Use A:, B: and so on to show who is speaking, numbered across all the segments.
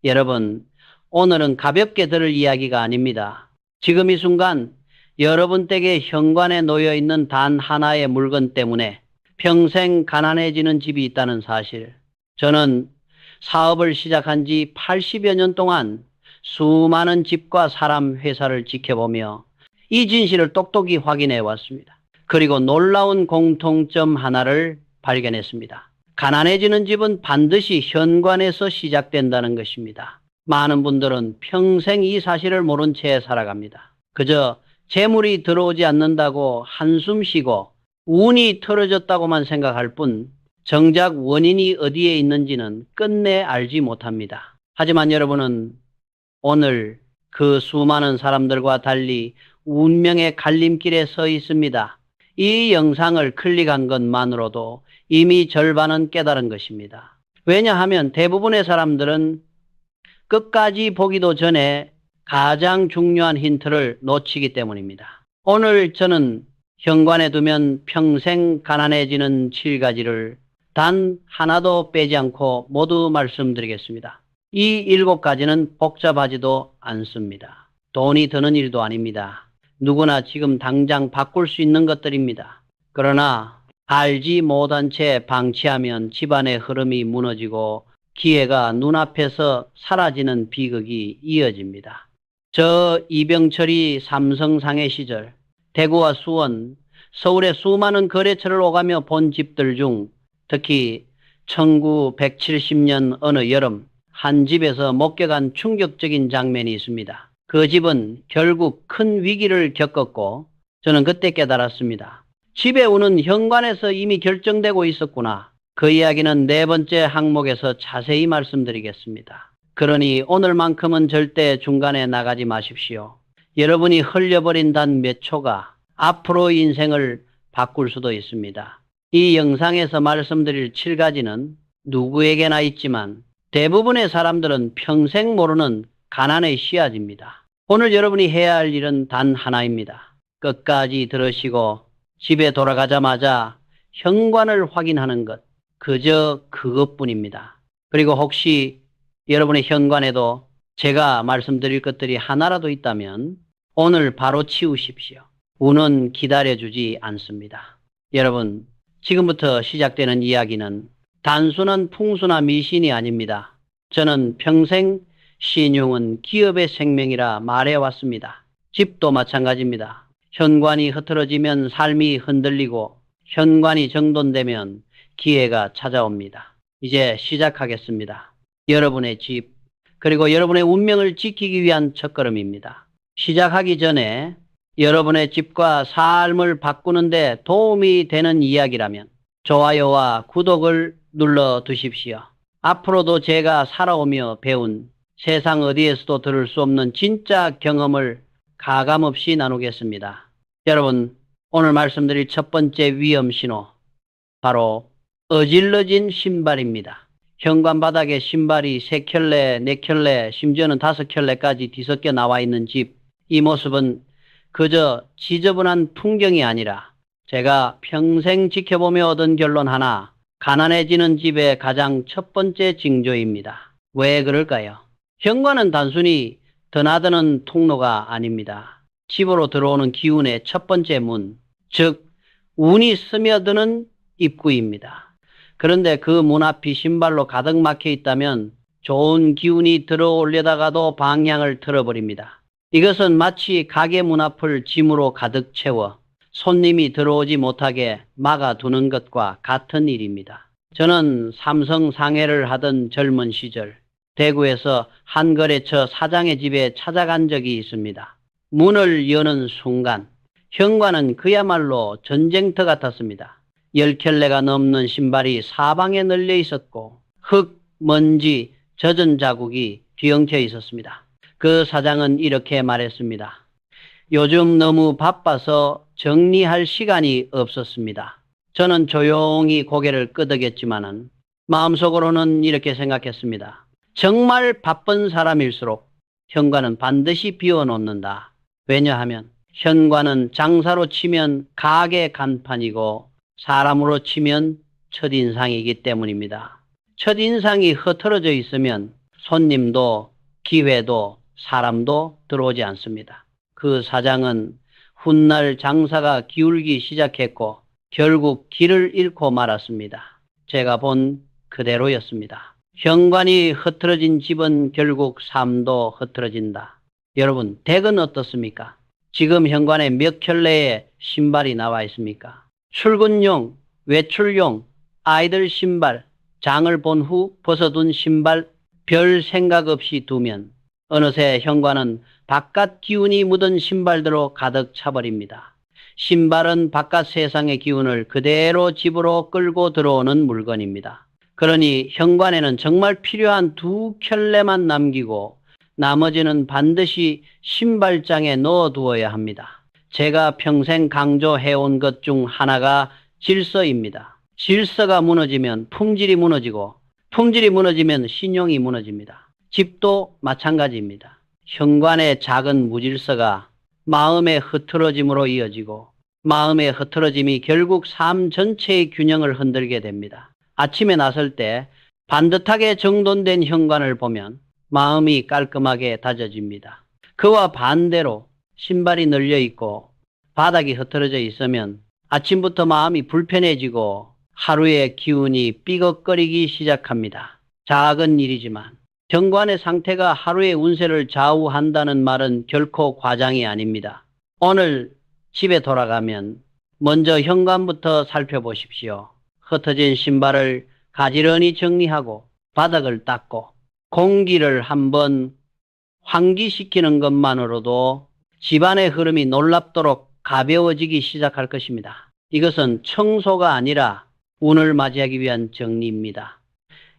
A: 여러분, 오늘은 가볍게 들을 이야기가 아닙니다. 지금 이 순간 여러분 댁에 현관에 놓여 있는 단 하나의 물건 때문에 평생 가난해지는 집이 있다는 사실. 저는 사업을 시작한 지 80여 년 동안 수많은 집과 사람, 회사를 지켜보며 이 진실을 똑똑히 확인해 왔습니다. 그리고 놀라운 공통점 하나를 발견했습니다. 가난해지는 집은 반드시 현관에서 시작된다는 것입니다. 많은 분들은 평생 이 사실을 모른 채 살아갑니다. 그저 재물이 들어오지 않는다고 한숨 쉬고 운이 틀어졌다고만 생각할 뿐 정작 원인이 어디에 있는지는 끝내 알지 못합니다. 하지만 여러분은 오늘 그 수많은 사람들과 달리 운명의 갈림길에 서 있습니다. 이 영상을 클릭한 것만으로도 이미 절반은 깨달은 것입니다. 왜냐하면 대부분의 사람들은 끝까지 보기도 전에 가장 중요한 힌트를 놓치기 때문입니다. 오늘 저는 현관에 두면 평생 가난해지는 7가지를 단 하나도 빼지 않고 모두 말씀드리겠습니다. 이 7가지는 복잡하지도 않습니다. 돈이 드는 일도 아닙니다. 누구나 지금 당장 바꿀 수 있는 것들입니다. 그러나 알지 못한 채 방치하면 집안의 흐름이 무너지고 기회가 눈앞에서 사라지는 비극이 이어집니다. 저 이병철이 삼성상해 시절 대구와 수원, 서울의 수많은 거래처를 오가며 본 집들 중 특히 1970년 어느 여름 한 집에서 목격한 충격적인 장면이 있습니다. 그 집은 결국 큰 위기를 겪었고 저는 그때 깨달았습니다. 집의 운은 현관에서 이미 결정되고 있었구나. 그 이야기는 4번째 항목에서 자세히 말씀드리겠습니다. 그러니 오늘만큼은 절대 중간에 나가지 마십시오. 여러분이 흘려버린 단 몇 초가 앞으로 인생을 바꿀 수도 있습니다. 이 영상에서 말씀드릴 7가지는 누구에게나 있지만 대부분의 사람들은 평생 모르는 가난의 씨앗입니다. 오늘 여러분이 해야 할 일은 단 하나입니다. 끝까지 들으시고 집에 돌아가자마자 현관을 확인하는 것, 그저 그것뿐입니다. 그리고 혹시 여러분의 현관에도 제가 말씀드릴 것들이 하나라도 있다면 오늘 바로 치우십시오. 운은 기다려주지 않습니다. 여러분, 지금부터 시작되는 이야기는 단순한 풍수나 미신이 아닙니다. 저는 평생 신용은 기업의 생명이라 말해왔습니다. 집도 마찬가지입니다. 현관이 흐트러지면 삶이 흔들리고 현관이 정돈되면 기회가 찾아옵니다. 이제 시작하겠습니다. 여러분의 집, 그리고 여러분의 운명을 지키기 위한 첫걸음입니다. 시작하기 전에 여러분의 집과 삶을 바꾸는 데 도움이 되는 이야기라면 좋아요와 구독을 눌러 두십시오. 앞으로도 제가 살아오며 배운 세상 어디에서도 들을 수 없는 진짜 경험을 가감없이 나누겠습니다. 여러분, 오늘 말씀드릴 첫 번째 위험 신호, 바로 어질러진 신발입니다. 현관 바닥에 신발이 3켤레, 4켤레, 심지어는 5켤레까지 뒤섞여 나와 있는 집, 이 모습은 그저 지저분한 풍경이 아니라 제가 평생 지켜보며 얻은 결론 하나, 가난해지는 집의 가장 첫 번째 징조입니다. 왜 그럴까요? 현관은 단순히 드나드는 통로가 아닙니다. 집으로 들어오는 기운의 첫 번째 문, 즉 운이 스며드는 입구입니다. 그런데 그 문 앞이 신발로 가득 막혀 있다면 좋은 기운이 들어오려다가도 방향을 틀어버립니다. 이것은 마치 가게 문 앞을 짐으로 가득 채워 손님이 들어오지 못하게 막아두는 것과 같은 일입니다. 저는 삼성 상해를 하던 젊은 시절 대구에서 한 거래처 사장의 집에 찾아간 적이 있습니다. 문을 여는 순간 현관은 그야말로 전쟁터 같았습니다. 10켤레가 넘는 신발이 사방에 널려 있었고 흙, 먼지, 젖은 자국이 뒤엉켜 있었습니다. 그 사장은 이렇게 말했습니다. 요즘 너무 바빠서 정리할 시간이 없었습니다. 저는 조용히 고개를 끄덕였지만은 마음속으로는 이렇게 생각했습니다. 정말 바쁜 사람일수록 현관은 반드시 비워놓는다. 왜냐하면 현관은 장사로 치면 가게 간판이고 사람으로 치면 첫인상이기 때문입니다. 첫인상이 흐트러져 있으면 손님도 기회도 사람도 들어오지 않습니다. 그 사장은 훗날 장사가 기울기 시작했고 결국 길을 잃고 말았습니다. 제가 본 그대로였습니다. 현관이 흐트러진 집은 결국 삶도 흐트러진다. 여러분, 댁은 어떻습니까? 지금 현관에 몇 켤레의 신발이 나와 있습니까? 출근용, 외출용, 아이들 신발, 장을 본 후 벗어둔 신발, 별 생각 없이 두면 어느새 현관은 바깥 기운이 묻은 신발들로 가득 차버립니다. 신발은 바깥 세상의 기운을 그대로 집으로 끌고 들어오는 물건입니다. 그러니 현관에는 정말 필요한 2켤레만 남기고 나머지는 반드시 신발장에 넣어두어야 합니다. 제가 평생 강조해온 것 중 하나가 질서입니다. 질서가 무너지면 품질이 무너지고 품질이 무너지면 신용이 무너집니다. 집도 마찬가지입니다. 현관의 작은 무질서가 마음의 흐트러짐으로 이어지고 마음의 흐트러짐이 결국 삶 전체의 균형을 흔들게 됩니다. 아침에 나설 때 반듯하게 정돈된 현관을 보면 마음이 깔끔하게 다져집니다. 그와 반대로 신발이 널려 있고 바닥이 흐트러져 있으면 아침부터 마음이 불편해지고 하루의 기운이 삐걱거리기 시작합니다. 작은 일이지만 현관의 상태가 하루의 운세를 좌우한다는 말은 결코 과장이 아닙니다. 오늘 집에 돌아가면 먼저 현관부터 살펴보십시오. 흩어진 신발을 가지런히 정리하고 바닥을 닦고 공기를 한번 환기시키는 것만으로도 집안의 흐름이 놀랍도록 가벼워지기 시작할 것입니다. 이것은 청소가 아니라 운을 맞이하기 위한 정리입니다.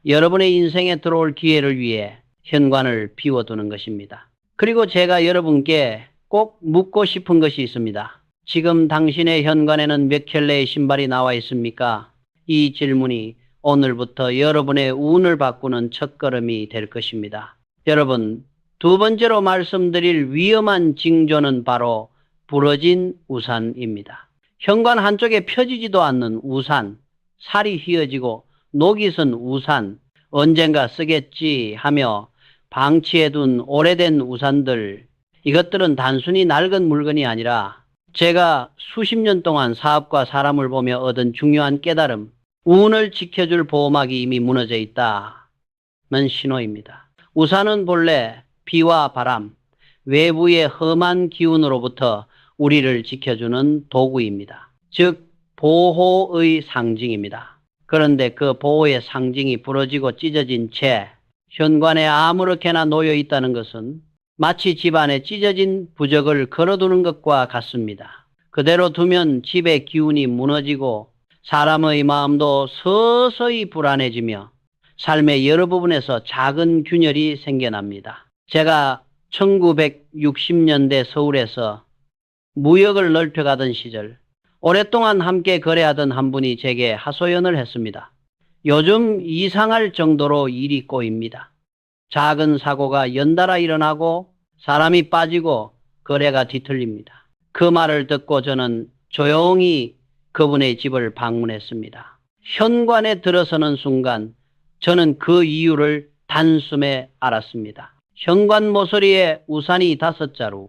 A: 여러분의 인생에 들어올 기회를 위해 현관을 비워두는 것입니다. 그리고 제가 여러분께 꼭 묻고 싶은 것이 있습니다. 지금 당신의 현관에는 몇 켤레의 신발이 나와 있습니까? 이 질문이 오늘부터 여러분의 운을 바꾸는 첫걸음이 될 것입니다. 여러분, 두 번째로 말씀드릴 위험한 징조는 바로 부러진 우산입니다. 현관 한쪽에 펴지지도 않는 우산, 살이 휘어지고 녹이 쓴 우산, 언젠가 쓰겠지 하며 방치해둔 오래된 우산들, 이것들은 단순히 낡은 물건이 아니라 제가 수십 년 동안 사업과 사람을 보며 얻은 중요한 깨달음, 운을 지켜줄 보호막이 이미 무너져 있다는 신호입니다. 우산은 본래 비와 바람, 외부의 험한 기운으로부터 우리를 지켜주는 도구입니다. 즉 보호의 상징입니다. 그런데 그 보호의 상징이 부러지고 찢어진 채 현관에 아무렇게나 놓여 있다는 것은 마치 집안에 찢어진 부적을 걸어두는 것과 같습니다. 그대로 두면 집의 기운이 무너지고 사람의 마음도 서서히 불안해지며 삶의 여러 부분에서 작은 균열이 생겨납니다. 제가 1960년대 서울에서 무역을 넓혀가던 시절 오랫동안 함께 거래하던 한 분이 제게 하소연을 했습니다. 요즘 이상할 정도로 일이 꼬입니다. 작은 사고가 연달아 일어나고 사람이 빠지고 거래가 뒤틀립니다. 그 말을 듣고 저는 조용히 그분의 집을 방문했습니다. 현관에 들어서는 순간 저는 그 이유를 단숨에 알았습니다. 현관 모서리에 우산이 5자루,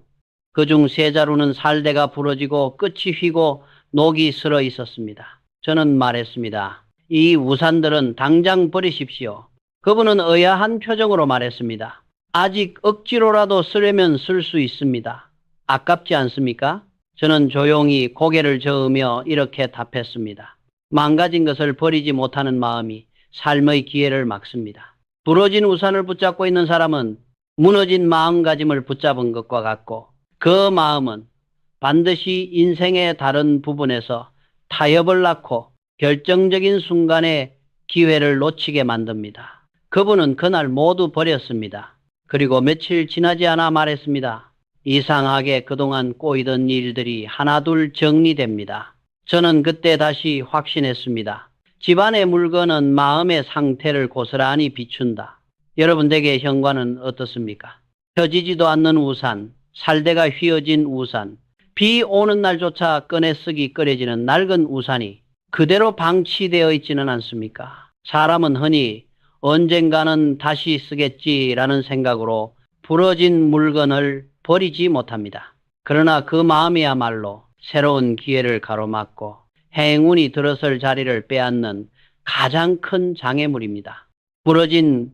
A: 그중 3자루는 살대가 부러지고 끝이 휘고 녹이 슬어 있었습니다. 저는 말했습니다. 이 우산들은 당장 버리십시오. 그분은 의아한 표정으로 말했습니다. 아직 억지로라도 쓰려면 쓸 수 있습니다. 아깝지 않습니까? 저는 조용히 고개를 저으며 이렇게 답했습니다. 망가진 것을 버리지 못하는 마음이 삶의 기회를 막습니다. 부러진 우산을 붙잡고 있는 사람은 무너진 마음가짐을 붙잡은 것과 같고 그 마음은 반드시 인생의 다른 부분에서 타협을 낳고 결정적인 순간에 기회를 놓치게 만듭니다. 그분은 그날 모두 버렸습니다. 그리고 며칠 지나지 않아 말했습니다. 이상하게 그동안 꼬이던 일들이 하나둘 정리됩니다. 저는 그때 다시 확신했습니다. 집안의 물건은 마음의 상태를 고스란히 비춘다. 여러분 댁의 현관은 어떻습니까? 펴지지도 않는 우산, 살대가 휘어진 우산, 비 오는 날조차 꺼내 쓰기 꺼려지는 낡은 우산이 그대로 방치되어 있지는 않습니까? 사람은 흔히 언젠가는 다시 쓰겠지라는 생각으로 부러진 물건을 버리지 못합니다. 그러나 그 마음이야말로 새로운 기회를 가로막고 행운이 들어설 자리를 빼앗는 가장 큰 장애물입니다. 부러진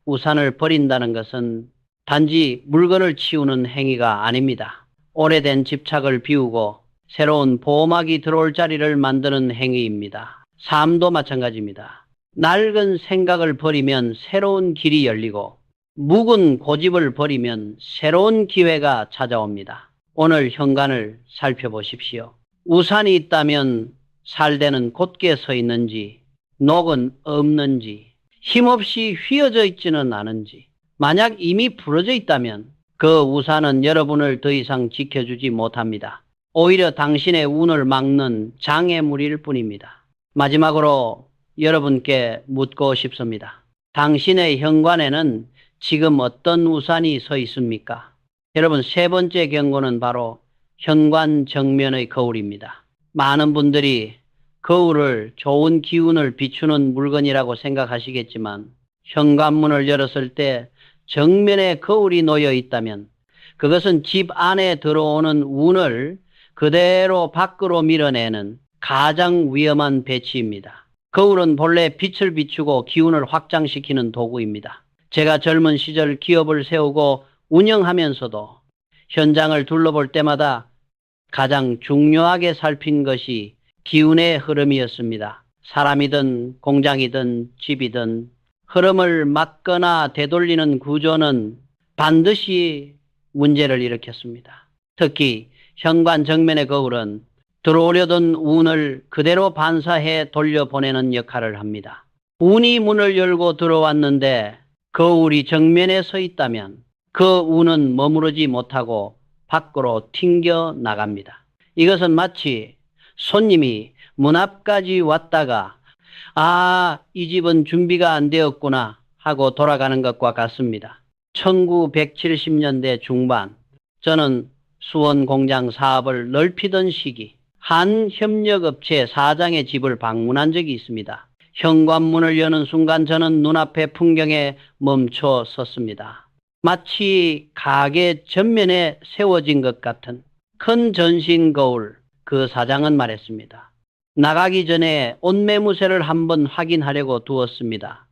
A: 우산을 버린다는 것은 단지 물건을 치우는 행위가 아닙니다. 오래된 집착을 비우고 새로운 보호막이 들어올 자리를 만드는 행위입니다. 삶도 마찬가지입니다. 낡은 생각을 버리면 새로운 길이 열리고 묵은 고집을 버리면 새로운 기회가 찾아옵니다. 오늘 현관을 살펴보십시오. 우산이 있다면 살대는 곧게 서 있는지, 녹은 없는지, 힘없이 휘어져 있지는 않은지, 만약 이미 부러져 있다면 그 우산은 여러분을 더 이상 지켜주지 못합니다. 오히려 당신의 운을 막는 장애물일 뿐입니다. 마지막으로 여러분께 묻고 싶습니다. 당신의 현관에는 지금 어떤 우산이 서 있습니까? 여러분, 세 번째 경고는 바로 현관 정면의 거울입니다. 많은 분들이 거울을 좋은 기운을 비추는 물건이라고 생각하시겠지만 현관문을 열었을 때 정면에 거울이 놓여 있다면 그것은 집 안에 들어오는 운을 그대로 밖으로 밀어내는 가장 위험한 배치입니다. 거울은 본래 빛을 비추고 기운을 확장시키는 도구입니다. 제가 젊은 시절 기업을 세우고 운영하면서도 현장을 둘러볼 때마다 가장 중요하게 살핀 것이 기운의 흐름이었습니다. 사람이든 공장이든 집이든 흐름을 막거나 되돌리는 구조는 반드시 문제를 일으켰습니다. 특히 현관 정면의 거울은 들어오려던 운을 그대로 반사해 돌려보내는 역할을 합니다. 운이 문을 열고 들어왔는데 거울이 정면에 서 있다면 그 운은 머무르지 못하고 밖으로 튕겨 나갑니다. 이것은 마치 손님이 문 앞까지 왔다가 이 집은 준비가 안 되었구나 하고 돌아가는 것과 같습니다. 1970년대 중반 저는 수원 공장 사업을 넓히던 시기 한 협력업체 사장의 집을 방문한 적이 있습니다. 현관문을 여는 순간 저는 눈앞의 풍경에 멈춰 섰습니다. 마치 가게 전면에 세워진 것 같은 큰 전신 거울, 그 사장은 말했습니다. 나가기 전에 옷매무새를 한번 확인하려고 두었습니다.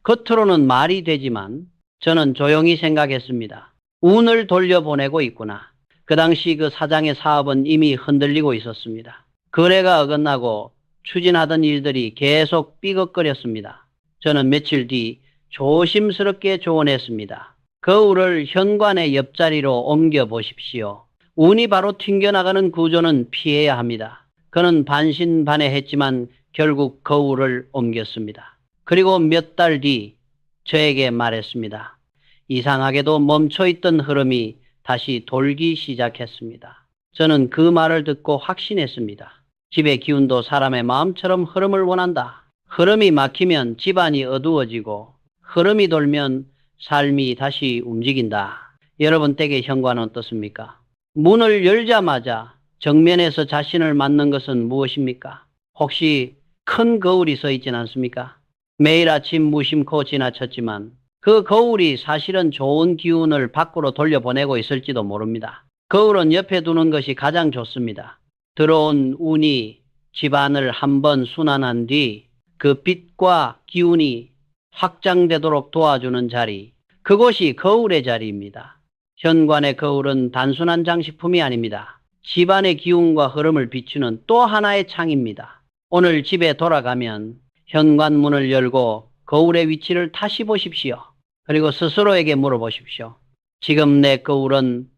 A: 겉으로는 말이 되지만 저는 조용히 생각했습니다. 운을 돌려보내고 있구나. 그 당시 그 사장의 사업은 이미 흔들리고 있었습니다. 거래가 어긋나고 추진하던 일들이 계속 삐걱거렸습니다. 저는 며칠 뒤 조심스럽게 조언했습니다. 거울을 현관의 옆자리로 옮겨 보십시오. 운이 바로 튕겨나가는 구조는 피해야 합니다. 그는 반신반의했지만 결국 거울을 옮겼습니다. 그리고 몇 달 뒤 저에게 말했습니다. 이상하게도 멈춰있던 흐름이 다시 돌기 시작했습니다. 저는 그 말을 듣고 확신했습니다. 집의 기운도 사람의 마음처럼 흐름을 원한다. 흐름이 막히면 집안이 어두워지고 흐름이 돌면 삶이 다시 움직인다. 여러분 댁의 현관은 어떻습니까? 문을 열자마자 정면에서 자신을 맞는 것은 무엇입니까? 혹시 큰 거울이 서 있진 않습니까? 매일 아침 무심코 지나쳤지만 그 거울이 사실은 좋은 기운을 밖으로 돌려보내고 있을지도 모릅니다. 거울은 옆에 두는 것이 가장 좋습니다. 들어온 운이 집안을 한번 순환한 뒤 그 빛과 기운이 확장되도록 도와주는 자리, 그곳이 거울의 자리입니다. 현관의 거울은 단순한 장식품이 아닙니다. 집안의 기운과 흐름을 비추는 또 하나의 창입니다. 오늘 집에 돌아가면 현관문을 열고 거울의 위치를 다시 보십시오. 그리고 스스로에게 물어보십시오. 지금 내 거울은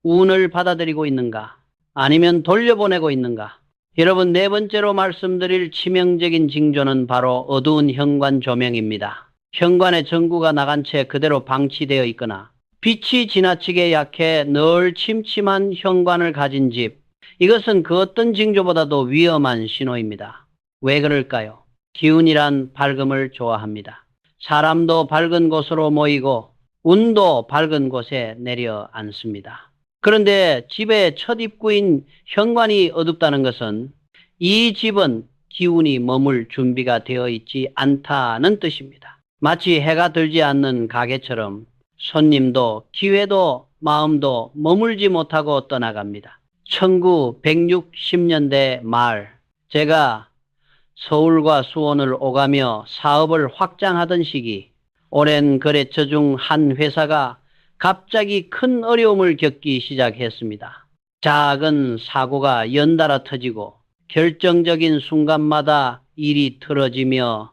A: 운을 받아들이고 있는가? 아니면 돌려보내고 있는가? 여러분, 네 번째로 말씀드릴 치명적인 징조는 바로 어두운 현관 조명입니다. 현관에 전구가 나간 채 그대로 방치되어 있거나 빛이 지나치게 약해 늘 침침한 현관을 가진 집, 이것은 그 어떤 징조보다도 위험한 신호입니다. 왜 그럴까요? 기운이란 밝음을 좋아합니다. 사람도 밝은 곳으로 모이고 운도 밝은 곳에 내려앉습니다. 그런데 집의 첫 입구인 현관이 어둡다는 것은 이 집은 기운이 머물 준비가 되어 있지 않다는 뜻입니다. 마치 해가 들지 않는 가게처럼 손님도 기회도 마음도 머물지 못하고 떠나갑니다. 1960년대 말 제가 서울과 수원을 오가며 사업을 확장하던 시기 오랜 거래처 중 한 회사가 갑자기 큰 어려움을 겪기 시작했습니다. 작은 사고가 연달아 터지고 결정적인 순간마다 일이 틀어지며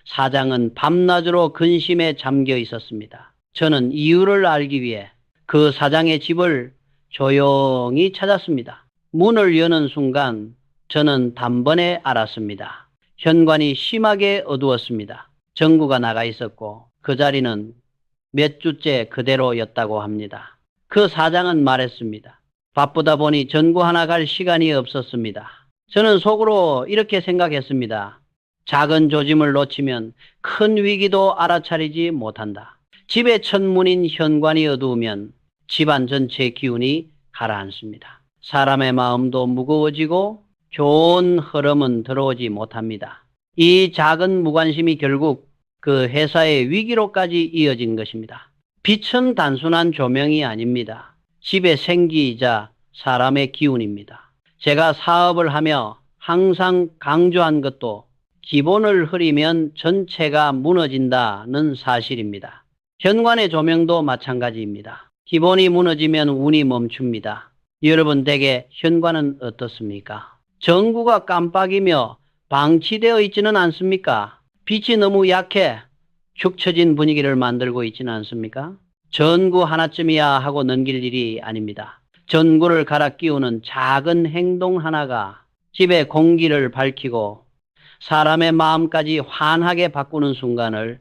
A: 사장은 밤낮으로 근심에 잠겨 있었습니다. 저는 이유를 알기 위해 그 사장의 집을 조용히 찾았습니다. 문을 여는 순간 저는 단번에 알았습니다. 현관이 심하게 어두웠습니다. 전구가 나가 있었고 그 자리는 몇 주째 그대로였다고 합니다. 그 사장은 말했습니다. 바쁘다 보니 전구 하나 갈 시간이 없었습니다. 저는 속으로 이렇게 생각했습니다. 작은 조짐을 놓치면 큰 위기도 알아차리지 못한다. 집의 천문인 현관이 어두우면 집안 전체의 기운이 가라앉습니다. 사람의 마음도 무거워지고 좋은 흐름은 들어오지 못합니다. 이 작은 무관심이 결국 그 회사의 위기로까지 이어진 것입니다. 빛은 단순한 조명이 아닙니다. 집의 생기이자 사람의 기운입니다. 제가 사업을 하며 항상 강조한 것도 기본을 흐리면 전체가 무너진다는 사실입니다. 현관의 조명도 마찬가지입니다. 기본이 무너지면 운이 멈춥니다. 여러분 댁의 현관은 어떻습니까? 전구가 깜빡이며 방치되어 있지는 않습니까? 빛이 너무 약해 축 처진 분위기를 만들고 있지는 않습니까? 전구 하나쯤이야 하고 넘길 일이 아닙니다. 전구를 갈아 끼우는 작은 행동 하나가 집의 공기를 밝히고 사람의 마음까지 환하게 바꾸는 순간을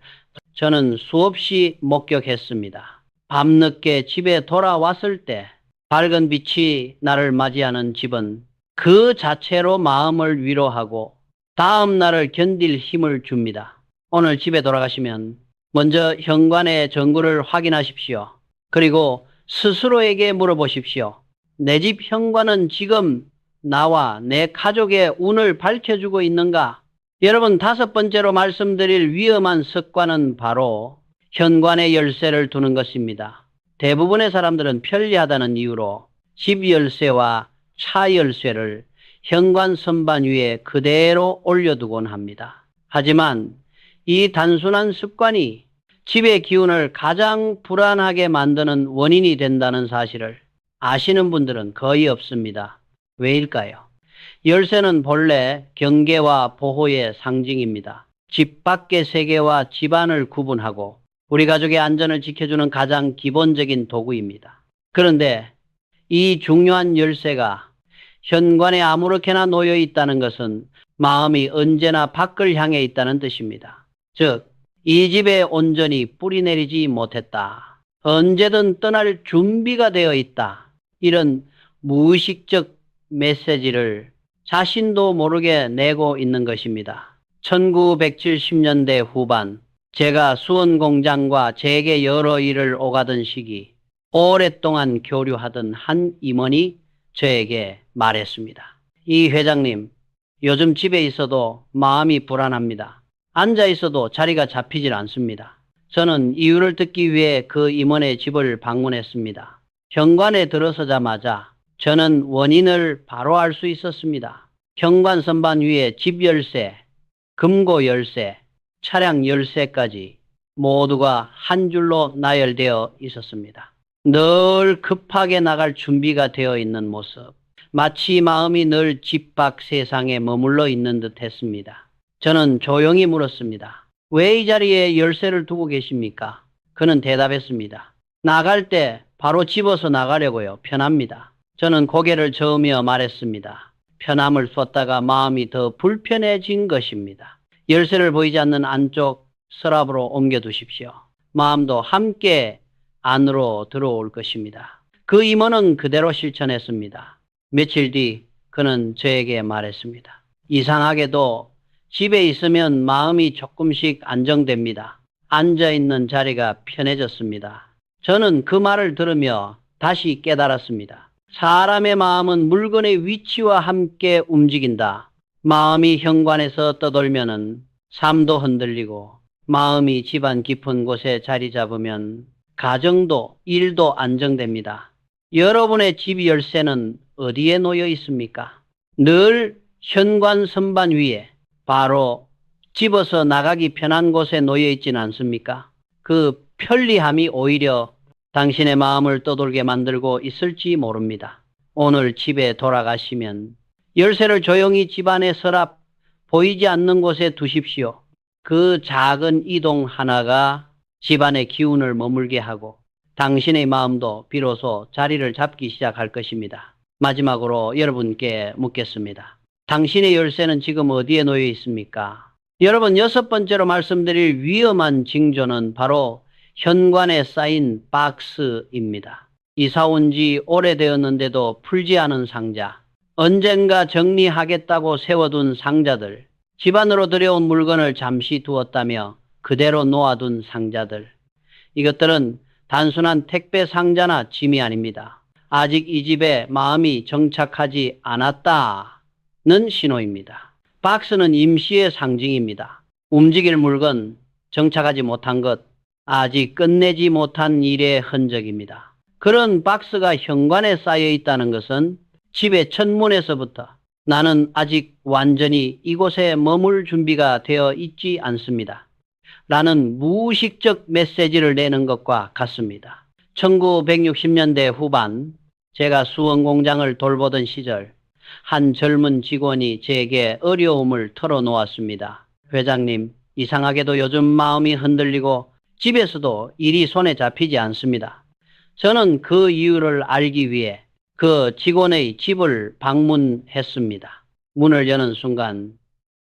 A: 저는 수없이 목격했습니다. 밤늦게 집에 돌아왔을 때 밝은 빛이 나를 맞이하는 집은 그 자체로 마음을 위로하고 다음 날을 견딜 힘을 줍니다. 오늘 집에 돌아가시면 먼저 현관의 전구를 확인하십시오. 그리고 스스로에게 물어보십시오. 내 집 현관은 지금 나와 내 가족의 운을 밝혀주고 있는가? 여러분, 5번째로 말씀드릴 위험한 습관은 바로 현관에 열쇠를 두는 것입니다. 대부분의 사람들은 편리하다는 이유로 집 열쇠와 차 열쇠를 현관 선반 위에 그대로 올려두곤 합니다. 하지만 이 단순한 습관이 집의 기운을 가장 불안하게 만드는 원인이 된다는 사실을 아시는 분들은 거의 없습니다. 왜일까요? 열쇠는 본래 경계와 보호의 상징입니다. 집 밖의 세계와 집안을 구분하고 우리 가족의 안전을 지켜주는 가장 기본적인 도구입니다. 그런데 이 중요한 열쇠가 현관에 아무렇게나 놓여 있다는 것은 마음이 언제나 밖을 향해 있다는 뜻입니다. 즉, 이 집에 온전히 뿌리내리지 못했다. 언제든 떠날 준비가 되어 있다. 이런 무의식적 메시지를 자신도 모르게 내고 있는 것입니다. 1970년대 후반 제가 수원 공장과 재계 여러 일을 오가던 시기 오랫동안 교류하던 한 임원이 저에게 말했습니다. 이 회장님, 요즘 집에 있어도 마음이 불안합니다. 앉아 있어도 자리가 잡히질 않습니다. 저는 이유를 듣기 위해 그 임원의 집을 방문했습니다. 현관에 들어서자마자 저는 원인을 바로 알 수 있었습니다. 현관 선반 위에 집 열쇠, 금고 열쇠, 차량 열쇠까지 모두가 한 줄로 나열되어 있었습니다. 늘 급하게 나갈 준비가 되어 있는 모습, 마치 마음이 늘 집 밖 세상에 머물러 있는 듯 했습니다. 저는 조용히 물었습니다. 왜 이 자리에 열쇠를 두고 계십니까? 그는 대답했습니다. 나갈 때 바로 집어서 나가려고요. 편합니다. 저는 고개를 저으며 말했습니다. 편함을 쏟다가 마음이 더 불편해진 것입니다. 열쇠를 보이지 않는 안쪽 서랍으로 옮겨두십시오. 마음도 함께 안으로 들어올 것입니다. 그 임원은 그대로 실천했습니다. 며칠 뒤 그는 저에게 말했습니다. 이상하게도 집에 있으면 마음이 조금씩 안정됩니다. 앉아있는 자리가 편해졌습니다. 저는 그 말을 들으며 다시 깨달았습니다. 사람의 마음은 물건의 위치와 함께 움직인다. 마음이 현관에서 떠돌면은 삶도 흔들리고 마음이 집안 깊은 곳에 자리 잡으면 가정도 일도 안정됩니다. 여러분의 집 열쇠는 어디에 놓여 있습니까? 늘 현관 선반 위에 바로 집어서 나가기 편한 곳에 놓여 있지는 않습니까? 그 편리함이 오히려 당신의 마음을 떠돌게 만들고 있을지 모릅니다. 오늘 집에 돌아가시면 열쇠를 조용히 집안의 서랍 보이지 않는 곳에 두십시오. 그 작은 이동 하나가 집안의 기운을 머물게 하고 당신의 마음도 비로소 자리를 잡기 시작할 것입니다. 마지막으로 여러분께 묻겠습니다. 당신의 열쇠는 지금 어디에 놓여 있습니까? 여러분, 6번째로 말씀드릴 위험한 징조는 바로 현관에 쌓인 박스입니다. 이사 온 지 오래되었는데도 풀지 않은 상자, 언젠가 정리하겠다고 세워둔 상자들, 집안으로 들여온 물건을 잠시 두었다며 그대로 놓아둔 상자들. 이것들은 단순한 택배 상자나 짐이 아닙니다. 아직 이 집에 마음이 정착하지 않았다는 신호입니다. 박스는 임시의 상징입니다. 움직일 물건, 정착하지 못한 것, 아직 끝내지 못한 일의 흔적입니다. 그런 박스가 현관에 쌓여 있다는 것은 집의 첫문에서부터 나는 아직 완전히 이곳에 머물 준비가 되어 있지 않습니다. 라는 무의식적 메시지를 내는 것과 같습니다. 1960년대 후반 제가 수원 공장을 돌보던 시절 한 젊은 직원이 제게 어려움을 털어놓았습니다. 회장님, 이상하게도 요즘 마음이 흔들리고 집에서도 일이 손에 잡히지 않습니다. 저는 그 이유를 알기 위해 그 직원의 집을 방문했습니다. 문을 여는 순간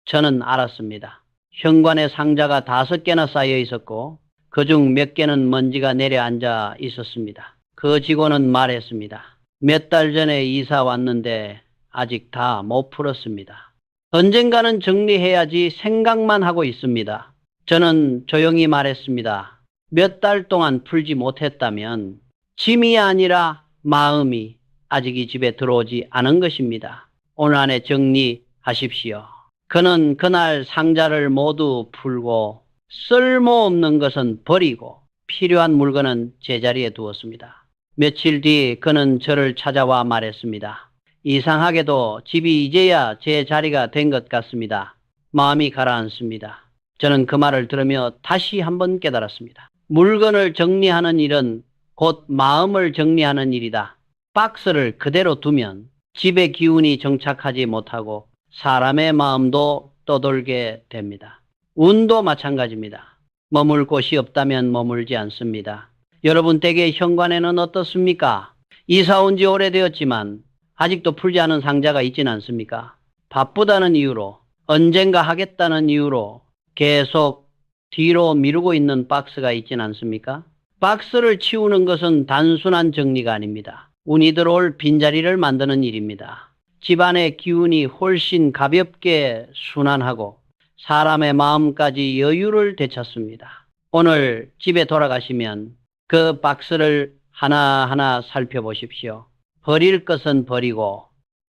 A: 저는 알았습니다. 현관에 상자가 5개나 쌓여 있었고 그중 몇 개는 먼지가 내려앉아 있었습니다. 그 직원은 말했습니다. 몇 달 전에 이사 왔는데 아직 다 못 풀었습니다. 언젠가는 정리해야지 생각만 하고 있습니다. 저는 조용히 말했습니다. 몇 달 동안 풀지 못했다면 짐이 아니라 마음이 아직 이 집에 들어오지 않은 것입니다. 오늘 안에 정리하십시오. 그는 그날 상자를 모두 풀고 쓸모없는 것은 버리고 필요한 물건은 제자리에 두었습니다. 며칠 뒤 그는 저를 찾아와 말했습니다. 이상하게도 집이 이제야 제 자리가 된 것 같습니다. 마음이 가라앉습니다. 저는 그 말을 들으며 다시 한번 깨달았습니다. 물건을 정리하는 일은 곧 마음을 정리하는 일이다. 박스를 그대로 두면 집의 기운이 정착하지 못하고 사람의 마음도 떠돌게 됩니다. 운도 마찬가지입니다. 머물 곳이 없다면 머물지 않습니다. 여러분 댁의 현관에는 어떻습니까? 이사 온 지 오래되었지만 아직도 풀지 않은 상자가 있지는 않습니까? 바쁘다는 이유로, 언젠가 하겠다는 이유로 계속 뒤로 미루고 있는 박스가 있지는 않습니까? 박스를 치우는 것은 단순한 정리가 아닙니다. 운이 들어올 빈자리를 만드는 일입니다. 집안의 기운이 훨씬 가볍게 순환하고 사람의 마음까지 여유를 되찾습니다. 오늘 집에 돌아가시면 그 박스를 하나하나 살펴보십시오. 버릴 것은 버리고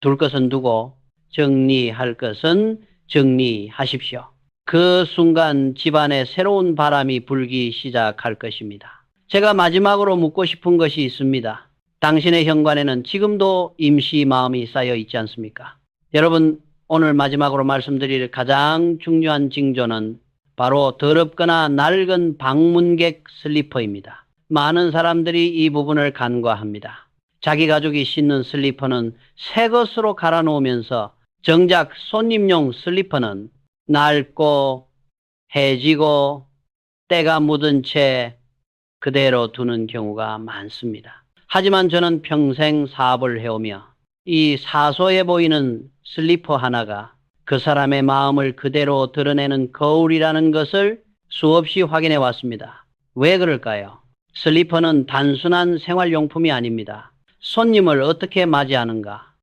A: 둘 것은 두고 정리할 것은 정리하십시오. 그 순간 집안에 새로운 바람이 불기 시작할 것입니다. 제가 마지막으로 묻고 싶은 것이 있습니다. 당신의 현관에는 지금도 임시 마음이 쌓여 있지 않습니까? 여러분, 오늘 마지막으로 말씀드릴 가장 중요한 징조는 바로 더럽거나 낡은 방문객 슬리퍼입니다. 많은 사람들이 이 부분을 간과합니다. 자기 가족이 신는 슬리퍼는 새 것으로 갈아놓으면서 정작 손님용 슬리퍼는 낡고 해지고 때가 묻은 채 그대로 두는 경우가 많습니다. 하지만 저는 평생 사업을 해오며 이 사소해 보이는 슬리퍼 하나가 그 사람의 마음을 그대로 드러내는 거울이라는 것을 수없이 확인해 왔습니다. 왜 그럴까요? 슬리퍼는 단순한 생활용품이 아닙니다. 손님을 어떻게 맞이하는가,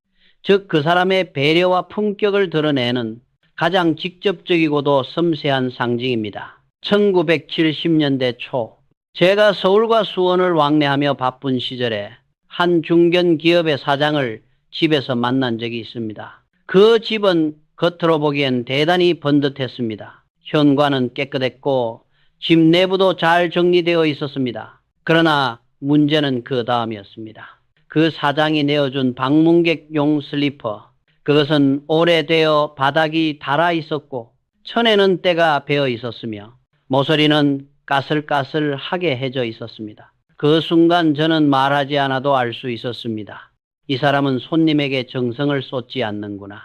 A: 즉 그 사람의 배려와 품격을 드러내는 가장 직접적이고도 섬세한 상징입니다. 1970년대 초 제가 서울과 수원을 왕래하며 바쁜 시절에 한 중견 기업의 사장을 집에서 만난 적이 있습니다. 그 집은 겉으로 보기엔 대단히 번듯했습니다. 현관은 깨끗했고 집 내부도 잘 정리되어 있었습니다. 그러나 문제는 그 다음이었습니다. 그 사장이 내어준 방문객용 슬리퍼, 그것은 오래되어 바닥이 닳아 있었고 천에는 때가 배어 있었으며 모서리는 까슬까슬하게 해져 있었습니다. 그 순간 저는 말하지 않아도 알 수 있었습니다. 이 사람은 손님에게 정성을 쏟지 않는구나.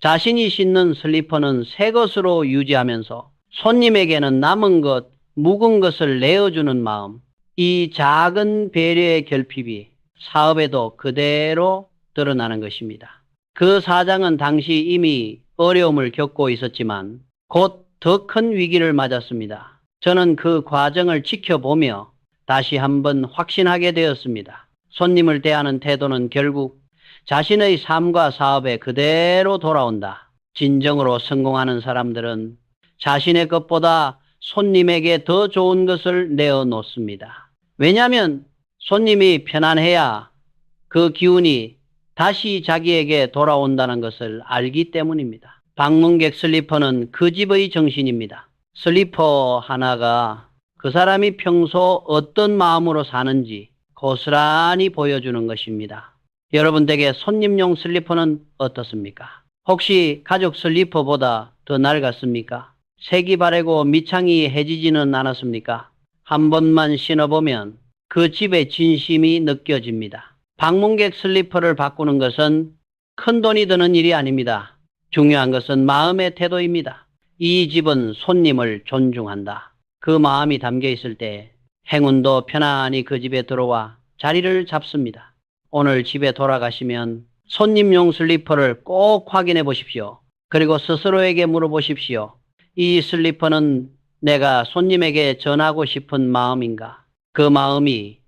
A: 자신이 신는 슬리퍼는 새 것으로 유지하면서 손님에게는 남은 것, 묵은 것을 내어주는 마음, 이 작은 배려의 결핍이 사업에도 그대로 드러나는 것입니다. 그 사장은 당시 이미 어려움을 겪고 있었지만 곧 더 큰 위기를 맞았습니다. 저는 그 과정을 지켜보며 다시 한번 확신하게 되었습니다. 손님을 대하는 태도는 결국 자신의 삶과 사업에 그대로 돌아온다. 진정으로 성공하는 사람들은 자신의 것보다 손님에게 더 좋은 것을 내어놓습니다. 왜냐하면 손님이 편안해야 그 기운이 다시 자기에게 돌아온다는 것을 알기 때문입니다. 방문객 슬리퍼는 그 집의 정신입니다. 슬리퍼 하나가 그 사람이 평소 어떤 마음으로 사는지 고스란히 보여주는 것입니다. 여러분 댁의 손님용 슬리퍼는 어떻습니까? 혹시 가족 슬리퍼보다 더 낡았습니까? 색이 바래고 밑창이 해지지는 않았습니까? 한 번만 신어보면 그 집의 진심이 느껴집니다. 방문객 슬리퍼를 바꾸는 것은 큰 돈이 드는 일이 아닙니다. 중요한 것은 마음의 태도입니다. 이 집은 손님을 존중한다. 그 마음이 담겨 있을 때 행운도 편안히 그 집에 들어와 자리를 잡습니다. 오늘 집에 돌아가시면 손님용 슬리퍼를 꼭 확인해 보십시오. 그리고 스스로에게 물어보십시오. 이 슬리퍼는 내가 손님에게 전하고 싶은 마음인가? 그 마음이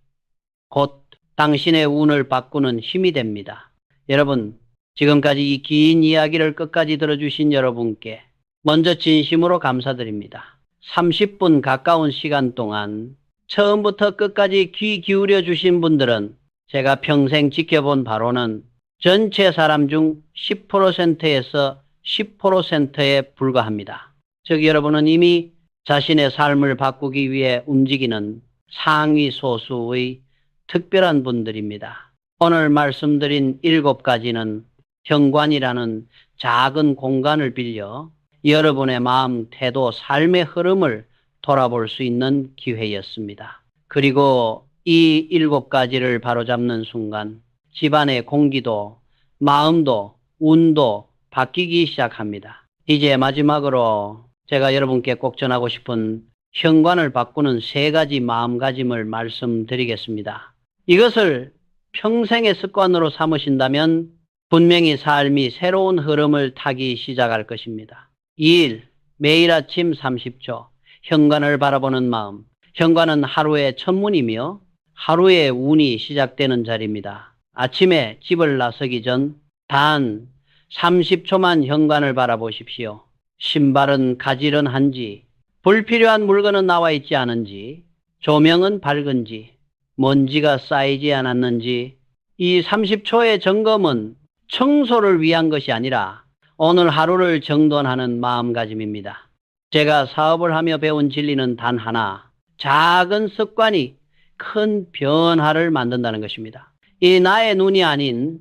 A: 곧 당신의 운을 바꾸는 힘이 됩니다. 여러분, 지금까지 이 긴 이야기를 끝까지 들어주신 여러분께 먼저 진심으로 감사드립니다. 30분 가까운 시간 동안 처음부터 끝까지 귀 기울여 주신 분들은 제가 평생 지켜본 바로는 전체 사람 중 10%에서 10%에 불과합니다. 즉 여러분은 이미 자신의 삶을 바꾸기 위해 움직이는 상위 소수의 특별한 분들입니다. 오늘 말씀드린 7가지는 현관이라는 작은 공간을 빌려 여러분의 마음, 태도, 삶의 흐름을 돌아볼 수 있는 기회였습니다. 그리고 이 7가지를 바로잡는 순간 집안의 공기도, 마음도, 운도 바뀌기 시작합니다. 이제 마지막으로 제가 여러분께 꼭 전하고 싶은 현관을 바꾸는 3가지 마음가짐을 말씀드리겠습니다. 이것을 평생의 습관으로 삼으신다면 분명히 삶이 새로운 흐름을 타기 시작할 것입니다. 2일, 매일 아침 30초, 현관을 바라보는 마음. 현관은 하루의 천문이며 하루의 운이 시작되는 자리입니다. 아침에 집을 나서기 전 단 30초만 현관을 바라보십시오. 신발은 가지런한지, 불필요한 물건은 나와 있지 않은지, 조명은 밝은지, 먼지가 쌓이지 않았는지, 이 30초의 점검은 청소를 위한 것이 아니라 오늘 하루를 정돈하는 마음가짐입니다. 제가 사업을 하며 배운 진리는 단 하나, 작은 습관이 큰 변화를 만든다는 것입니다. 이 나의 눈이 아닌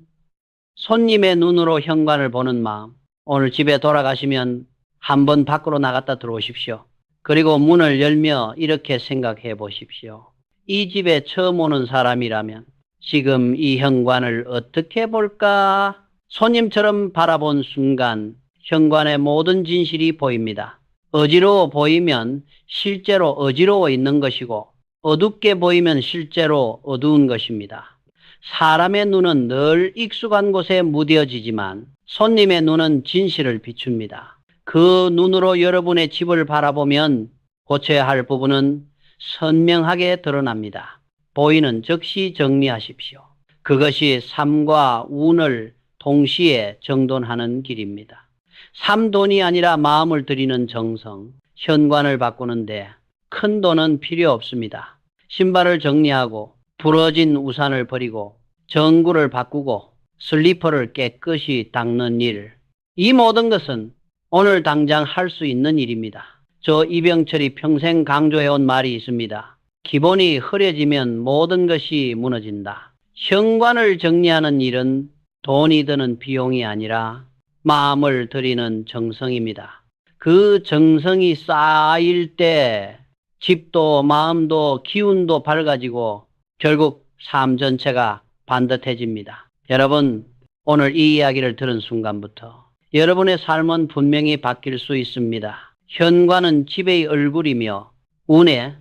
A: 손님의 눈으로 현관을 보는 마음. 오늘 집에 돌아가시면 한번 밖으로 나갔다 들어오십시오. 그리고 문을 열며 이렇게 생각해 보십시오. 이 집에 처음 오는 사람이라면 지금 이 현관을 어떻게 볼까? 손님처럼 바라본 순간 현관의 모든 진실이 보입니다. 어지러워 보이면 실제로 어지러워 있는 것이고 어둡게 보이면 실제로 어두운 것입니다. 사람의 눈은 늘 익숙한 곳에 무뎌지지만 손님의 눈은 진실을 비춥니다. 그 눈으로 여러분의 집을 바라보면 고쳐야 할 부분은 선명하게 드러납니다. 보이는 즉시 정리하십시오. 그것이 삶과 운을 동시에 정돈하는 길입니다. 삶돈이 아니라 마음을 들이는 정성, 현관을 바꾸는데 큰 돈은 필요 없습니다. 신발을 정리하고 부러진 우산을 버리고 전구를 바꾸고 슬리퍼를 깨끗이 닦는 일, 이 모든 것은 오늘 당장 할 수 있는 일입니다. 저 이병철이 평생 강조해온 말이 있습니다. 기본이 흐려지면 모든 것이 무너진다. 현관을 정리하는 일은 돈이 드는 비용이 아니라 마음을 들이는 정성입니다. 그 정성이 쌓일 때 집도 마음도 기운도 밝아지고 결국 삶 전체가 반듯해집니다. 여러분, 오늘 이 이야기를 들은 순간부터 여러분의 삶은 분명히 바뀔 수 있습니다. 현관은 집의 얼굴이며 운의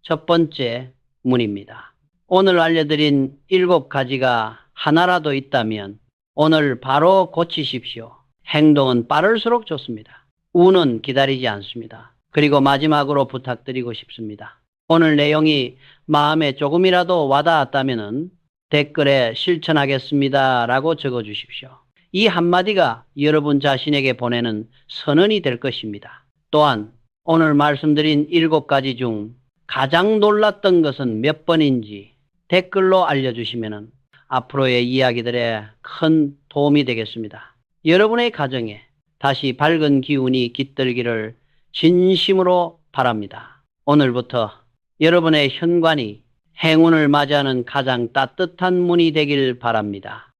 A: 첫 번째 문입니다. 오늘 알려드린 7가지가 하나라도 있다면 오늘 바로 고치십시오. 행동은 빠를수록 좋습니다. 운은 기다리지 않습니다. 그리고 마지막으로 부탁드리고 싶습니다. 오늘 내용이 마음에 조금이라도 와닿았다면 댓글에 실천하겠습니다 라고 적어주십시오. 이 한마디가 여러분 자신에게 보내는 선언이 될 것입니다. 또한 오늘 말씀드린 7가지 중 가장 놀랐던 것은 몇 번인지 댓글로 알려주시면 앞으로의 이야기들에 큰 도움이 되겠습니다. 여러분의 가정에 다시 밝은 기운이 깃들기를 진심으로 바랍니다. 오늘부터 여러분의 현관이 행운을 맞이하는 가장 따뜻한 문이 되길 바랍니다.